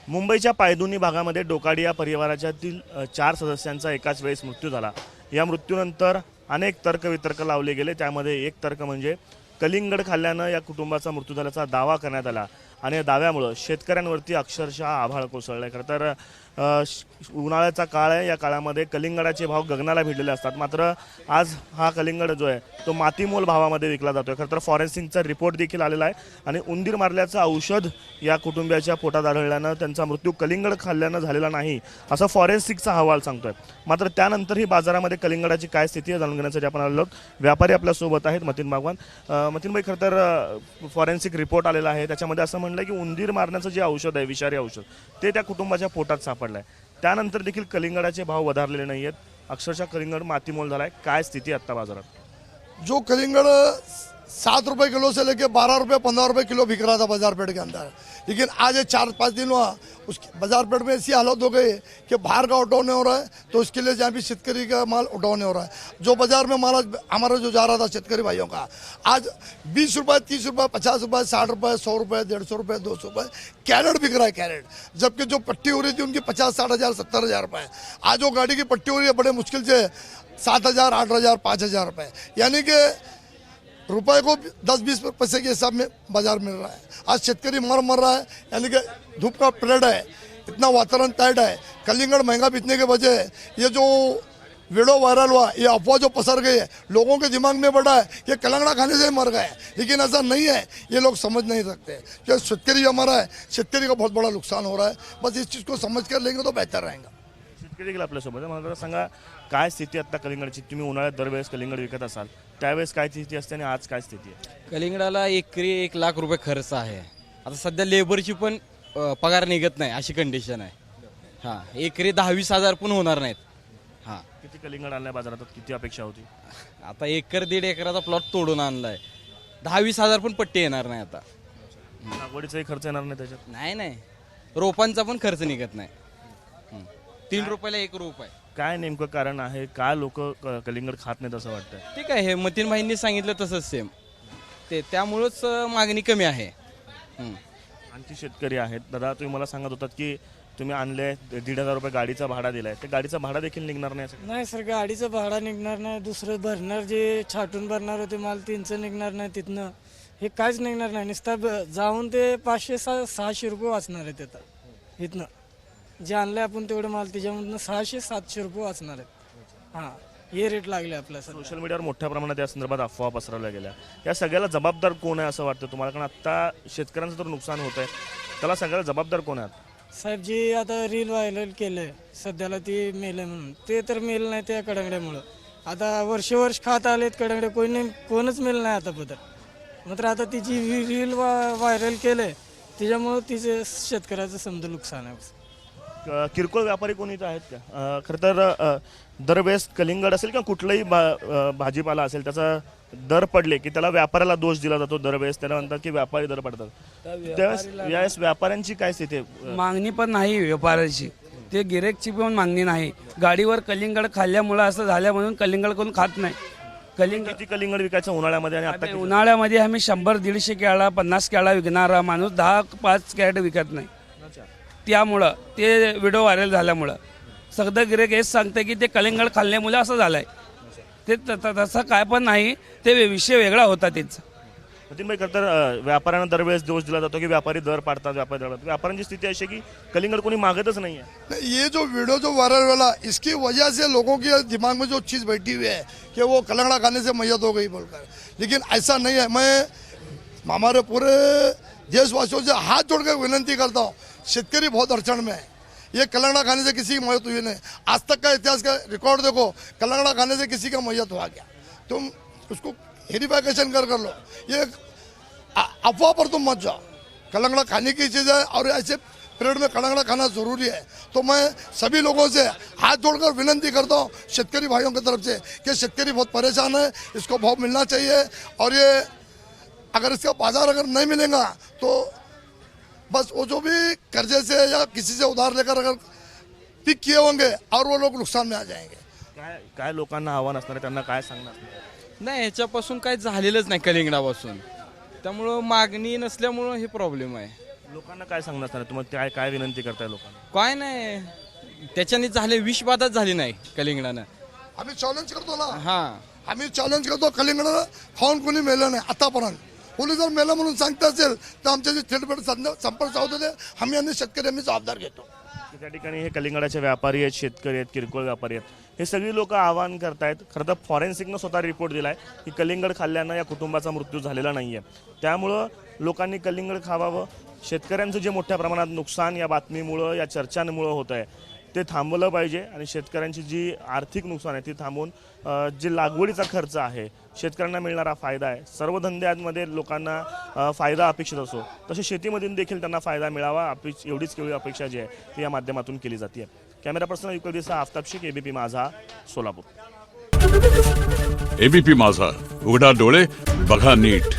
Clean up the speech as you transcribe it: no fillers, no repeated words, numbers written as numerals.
मुंबईच्या पायधुनी भागामध्ये डोकाडी या परिवाराच्यातील 4 सदस्यांचा एकाच वेळेस मृत्यू झाला। या मृत्यूनंतर अनेक तर्कवितर्क लावले गेले। त्यामध्ये एक तर्क म्हणजे कलिंगड खाल्ल्यानं या कुटुंबाचा मृत्यू झाल्याचा दावा करण्यात आला आणि या दाव्यामुळे शेतकऱ्यांवरती अक्षरशः आभाळ कोसळले। खरं तर उन्हाळ्याचा काळ आहे, या काळामध्ये कलिंगडाचे भाव गगनाला भिडलेले असतात। मात्र आज हा कलिंगड जो आहे तो मातीमोल भावामध्ये विकला जातोय। खरं तर फॉरेन्सिकचा रिपोर्ट देखील आलेला आहे आणि उंदीर मारल्याचं औषध या कुटुंबियाच्या पोटात आढळल्यानं त्यांचा मृत्यू कलिंगड खाल्ल्यानं झालेला नाही असं फॉरेन्सिकचा अहवाल सांगतोय। मात्र त्यानंतरही बाजारामध्ये कलिंगडाची काय स्थिती आहे जाणून घेण्यासाठी आपण आलो आहोत। व्यापारी आपल्यासोबत आहेत मतीन बागवान। मतीनभाई, खरं तर फॉरेन्सिक रिपोर्ट आलेला आहे, त्याच्यामध्ये असं म्हणलं की उंदीर मारण्याचं जे औषध आहे, विषारी औषध, ते त्या कुटुंबाच्या पोटात सापडलं आहे। त्यानंतर देखील कलिंगडाचे भाव वधारलेले नाही आहेत, अक्षरशः कलिंगड मातीमोल झाला आहे। काय स्थिती आहे आता बाजारात? जो कलिंगड़ 7 रुपए किलो से लेके 12 रुपए 15 रुपए किलो बिक रहा था बाजार पेट के अंदर, लेकिन आज ये 4-5 दिन हुआ उसके बाजार पेट में ऐसी हालत हो गई कि बाहर का उठाव नहीं हो रहा है, तो उसके लिए जहाँ भी शेतकरी का माल उठाव नहीं हो रहा है। जो बाजार में माल हमारा जो जा रहा था शेतकरी भाइयों का, आज 20 रुपए 30 रुपए 50 रुपए 60 रुपए 100 रुपए 150 रुपए 200 रुपए कैरेट बिक रहा है कैरेट। जबकि जो पट्टी हो रही थी उनकी 50-60 हज़ार 70 हज़ार रुपए, आज वो गाड़ी की पट्टी हो रही है बड़े मुश्किल से 7 हज़ार 8 हज़ार 5 हज़ार रुपए, यानी कि रुपए को 10-20 पैसे के हिसाब में बाजार मिल रहा है। आज शेतकरी मर रहा है, यानी कि धूप का पीरियड है, इतना वातावरण टाइट है, कलिंगड़ महंगा बिकने के वजह ये जो वीडियो वायरल हुआ, ये अफवाह जो पसर गई है, लोगों के दिमाग में बढ़ा है कि कलंगड़ा खाने से मर गए, लेकिन ऐसा नहीं है। ये लोग समझ नहीं सकते कि शेतकरी हमारा है, शेतकरी का बहुत बड़ा नुकसान हो रहा है। बस इस चीज़ को समझ कर लेंगे तो बेहतर रहेगा। शेतकरी देखील आपल्यासोबत आहे। मला जरा सांगा, काय स्थिती आता कलिंगडची? तुम्ही उन्हाळ्यात दरवेळेस कलिंगड विकत असाल, त्यावेळेस काय स्थिती असते आणि आज काय स्थिती आहे? कलिंगडाला एकरी 1 लाख रुपये खर्च आहे। आता सध्या लेबरची पण पगार निघत नाही अशी कंडिशन आहे। हां, एकरी 10-20 हजार पण होणार नाहीत। हां, किती कलिंगड आणलाय बाजारात? किती अपेक्षा होती? आता 1-1.5 एकराचा प्लॉट तोडून आणलाय, 10-20 हजार पण पट्टी येणार नाही आता। लागवडीचाही खर्च येणार नाही त्याच्यात? नाही, रोपांचा पण खर्च निघत नाही। 3 रुपयाला 1 रोप आहे। काय नेमकं कारण आहे? काय लोक कलिंगड खात नाहीत असं वाटतंय? ठीक आहे, हे मतीन भाईंनी सांगितलं तसंच सेम, त्यामुळंच मागणी कमी आहे। आणखी शेतकरी आहेत दादा, तुम्ही मला सांगत होतात की तुम्ही आणले 1,500 रुपये गाडीचा भाडा दिलाय, ते गाडीचा भाडा देखील निघणार नाही असं? नाही सर, गाडीचं भाडा निघणार नाही, दुसरं भरणार जे छाटून भरणार होते माल त्यांचं निघणार नाही, तिथनं हे काहीच निघणार नाही। नुसतं जाऊन ते 500-600 रुपये वाचणार आहेत आता। इथनं जे आणलंय आपण तेवढं माल त्याच्यामधनं 600-700 रुपये वाचणार आहेत। हां, हे रेट लागले आपल्या सर। सोशल मीडियावर मोठ्या प्रमाणात या संदर्भात अफवा पसरवल्या गेल्या, या सगळ्याला जबाबदार कोण आहे असं वाटतं तुम्हाला? कारण आता शेतकऱ्यांचं तर नुकसान होत आहे, त्याला सगळ्याला जबाबदार कोण आहे? साहेब, जे आता रील व्हायरल केलंय सध्याला ती मेल म्हणून, ते तर मेल नाही त्या कडंगड्यामुळं। आता वर्ष खात आलेत कडंगडे, कोणच मेल नाही आतापर्यंत। मात्र आता तिची रील व्हायरल केलंय त्याच्यामुळं तिचे शेतकऱ्याचं समजा नुकसान आहे। किरकोळ व्यापारी कोणी इथं आहेत का? खरं तर दरवेळेस कलिंगड असेल किंवा कुठलाही भाजीपाला असेल, त्याचा दर पडले की त्याला व्यापाऱ्याला दोष दिला जातो दरवेळेस, त्याला म्हणतात की व्यापारी दर पडतात। त्यावेळेस यावेळेस व्यापाऱ्यांची काय स्थिती आहे? मागणी पण नाही व्यापाऱ्याची, ते गिरेकची पण मागणी नाही। गाडीवर कलिंगड खाल्ल्यामुळं असं झालं म्हणून कलिंगड कोण खात नाही। कलिंगड किती कलिंगड विकायचं उन्हाळ्यामध्ये? आणि आता किती? उन्हाळ्यामध्ये आम्ही 100-150 केळा 50 केळा विकणारा माणूस 10-5 कॅरेट विकत नाही। त्यामुळं ते व्हिडिओ व्हायरल झाल्यामुळं सगळं गिरेक हेच सांगते की ते कलिंगड खाल्ल्यामुळे असं झालंय। ते तसं काय पण नाही, ते विषय वेगळा होता त्यांचा। मतीन भाई, खरं तर व्यापाऱ्यांना दरवेळेस दोष दिला जातो की व्यापारी दर पाडतात, व्यापाऱ्यांची स्थिती अशी की कलिंगड कोणी मागतच नाही आहे। ये जो वीडियो जो वायरल वाला, इसकी वजह से लोगों के दिमाग में जो चीज़ बैठी हुई है कि वो कलंगड़ा खाने से मैयत हो गई बोलकर, लेकिन ऐसा नहीं है। मैं हमारे पूरे देशवासियों से हाथ जोड़ कर विनती करता हूँ, शेतकरी बहुत अड़चन में है। ये कलंगड़ा खाने से किसी की मैयत हुई नहीं, आज तक का इतिहास का रिकॉर्ड देखो, कलंगड़ा खाने से किसी का मैयत हुआ क्या? तुम उसको वेरिफिकेशन कर लो, ये अफवाह पर तुम मत जाओ। कलंगड़ा खाने की चीज़ है और ऐसे पीरियड में कलंगड़ा खाना जरूरी है। तो मैं सभी लोगों से हाथ जोड़कर विनती करता हूँ शेतकरी भाइयों की तरफ से कि शेतकरी बहुत परेशान है, इसको भाव मिलना चाहिए। और ये अगर इसका बाजार अगर नहीं मिलेगा तो बस वो जो भी कर्जे से या किसी से उधार लेकर अगर पिक किए होंगे और वो लोग नुकसान में आ जाएंगे। काय लोकांना आव्हान असणार आहे, त्यांना काय सांगणार? नाही, ह्याच्यापासून काय झालेलंच नाही कलिंगडापासून, त्यामुळं मागणी नसल्यामुळं हे प्रॉब्लेम आहे। लोकांना काय सांगणार असणार तुम्हाला, काय काय विनंती करताय लोकांना? काय नाही, त्याच्याने झाले विषबाधाच झाली नाही कलिंगडानं. आम्ही चॅलेंज करतो ना, हा आम्ही चॅलेंज करतो, कलिंगड खाऊन कोणी मेलं नाही आतापर्यंत. कोणी जर मेलं म्हणून सांगत असेल तर आमच्या जे थेटपट संपर्क साधू दे, आम्ही आणि शेतकरी आम्ही जबाबदार घेतो. त्या ठिकाणी हे कलिंगडाचे व्यापारी आहेत, शेतकरी आहेत, किरकोळ व्यापारी आहेत, हे सगळी लोक आवाहन करतायत. खरं तर फॉरेन्सिकनं स्वतः रिपोर्ट दिलाय की कलिंगड खाल्ल्यानं या कुटुंबाचा मृत्यू झालेला नाहीये. त्यामुळं लोकांनी कलिंगड खावावं. शेतकऱ्यांचं जे मोठ्या प्रमाणात नुकसान या बातमीमुळं, या चर्चांमुळं होत आहे, ते थांबवलं पाहिजे आणि शेतकऱ्यांची जी आर्थिक नुकसान आहे ती थांबवून जे लागवडीचा खर्च आहे, शेतकऱ्यांना मिळणारा फायदा आहे, सर्व धंद्यांमध्ये लोकांना फायदा अपेक्षित असो, तसे शेतीमधून देखील त्यांना फायदा मिळावा एवढीच केवढी अपेक्षा जी आहे ती या माध्यमातून केली जाते. कॅमेरा पर्सन युगल दिसा, आफताब शेख, एबीपी माझा, सोलापूर. एबीपी माझा, उघडा डोळे बघा नीट.